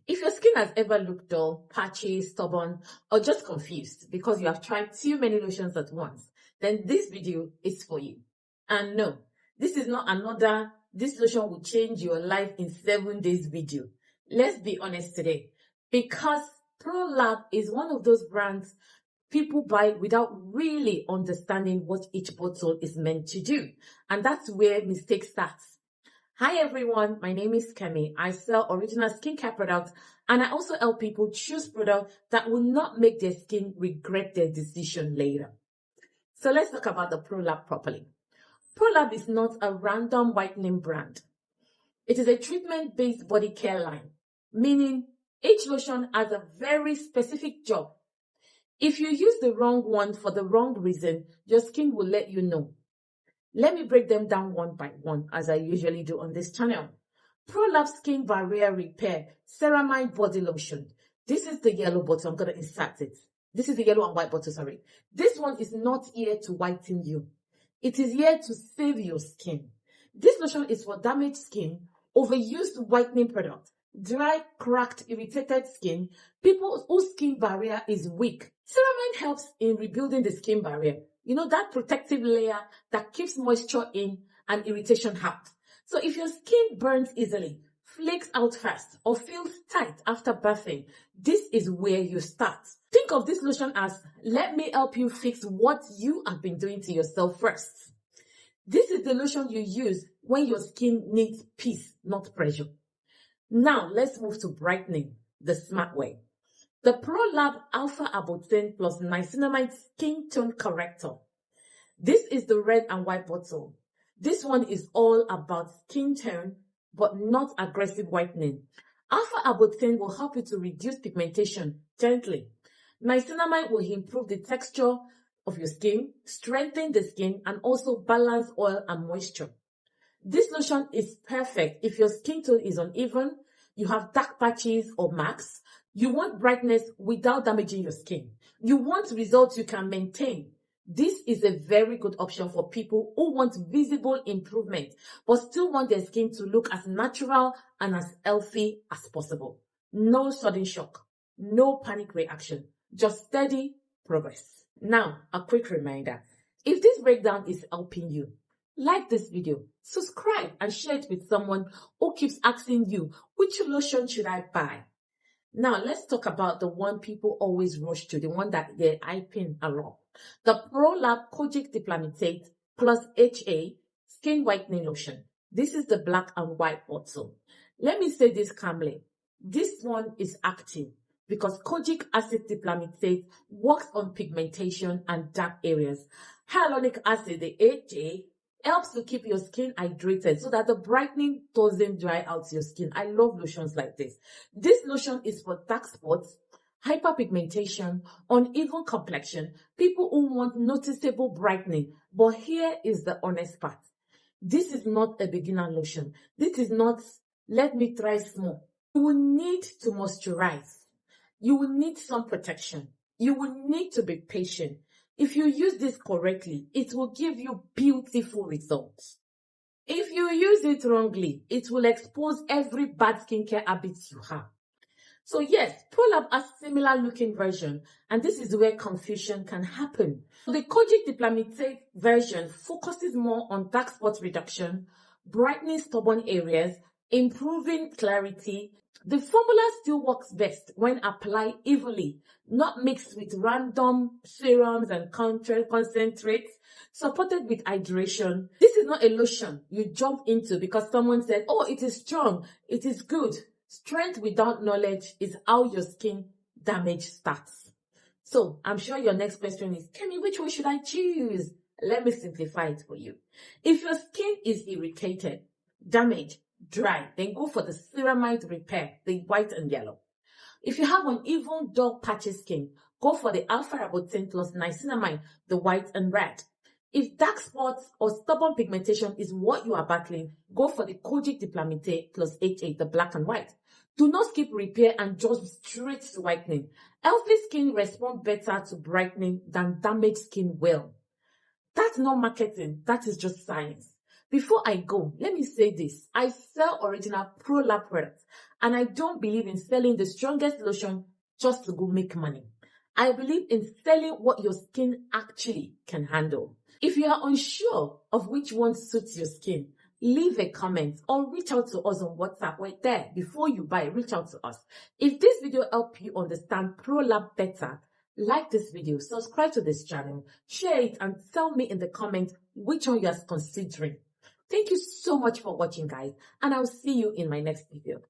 If your skin has ever looked dull, patchy, stubborn, or just confused because you have tried too many lotions at once, then this video is for you. And no, this is not another "this lotion will change your life in 7 days" video. Let's be honest today, because Prolab is one of those brands people buy without really understanding what each bottle is meant to do. And that's where mistake starts. Hi everyone, my name is Kemi. I sell original skincare products and I also help people choose products that will not make their skin regret their decision later. So let's talk about the Prolab properly. Prolab is not a random whitening brand. It is a treatment-based body care line, meaning each lotion has a very specific job. If you use the wrong one for the wrong reason, your skin will let you know. Let me break them down one by one, as I usually do on this channel. Prolab Skin Barrier Repair Ceramide Body Lotion. This is the yellow bottle. I'm going to insert it. This is the yellow and white bottle, sorry. This one is not here to whiten you. It is here to save your skin. This lotion is for damaged skin, overused whitening products, dry, cracked, irritated skin, people whose skin barrier is weak. Ceramide helps in rebuilding the skin barrier. You know, that protective layer that keeps moisture in and irritation out. So if your skin burns easily, flakes out fast, or feels tight after bathing, this is where you start. Think of this lotion as, let me help you fix what you have been doing to yourself first. This is the lotion you use when your skin needs peace, not pressure. Now let's move to brightening the smart way. The Prolab Alpha Arbutin plus Niacinamide Skin Tone Corrector. This is the red and white bottle. This one is all about skin tone, but not aggressive whitening. Alpha Arbutin will help you to reduce pigmentation gently. Niacinamide will improve the texture of your skin, strengthen the skin, and also balance oil and moisture. This lotion is perfect if your skin tone is uneven, you have dark patches or marks, you want brightness without damaging your skin. You want results you can maintain. This is a very good option for people who want visible improvement, but still want their skin to look as natural and as healthy as possible. No sudden shock, no panic reaction, just steady progress. Now, a quick reminder. If this breakdown is helping you, like this video, subscribe and share it with someone who keeps asking you, which lotion should I buy? Now, let's talk about the one people always rush to, the one that they're hyping a lot. The Prolab Kojic Diplamidate plus HA Skin Whitening Lotion. This is the black and white bottle. Let me say this calmly. This one is active because kojic acid diplamidate works on pigmentation and dark areas. Hyaluronic acid, the HA, helps to keep your skin hydrated so that the brightening doesn't dry out your skin. I love lotions like this. This lotion is for dark spots, hyperpigmentation, uneven complexion, people who want noticeable brightening. But here is the honest part. This is not a beginner lotion. This is not, let me try small. You will need to moisturize. You will need some protection. You will need to be patient. If you use this correctly, it will give you beautiful results. If you use it wrongly, it will expose every bad skincare habit you have. So yes, Prolab has similar looking version, and this is where confusion can happen. The Kojic Diplamidate version focuses more on dark spot reduction, brightening stubborn areas, improving clarity. The formula still works best when applied evenly, not mixed with random serums and concentrates, supported with hydration. This is not a lotion you jump into because someone said, oh, it is strong, it is good. Strength without knowledge is how your skin damage starts. So I'm sure your next question is, Kemi, which one should I choose? Let me simplify it for you. If your skin is irritated, damaged, dry, then go for the Ceramide Repair, the white and yellow. If you have uneven, dull, patchy skin, go for the Alpha Arbutin plus Niacinamide, the white and red. If dark spots or stubborn pigmentation is what you are battling, go for the Kojic Diplamidate plus HA, the black and white. Do not skip repair and just straight to whitening. Healthy skin responds better to brightening than damaged skin will. That's not marketing, that is just science. Before I go, let me say this. I sell original Prolab products, and I don't believe in selling the strongest lotion just to go make money. I believe in selling what your skin actually can handle. If you are unsure of which one suits your skin, leave a comment or reach out to us on WhatsApp. We're there. Before you buy, reach out to us. If this video helped you understand Prolab better, like this video, subscribe to this channel, share it, and tell me in the comments which one you are considering. Thank you so much for watching, guys, and I'll see you in my next video.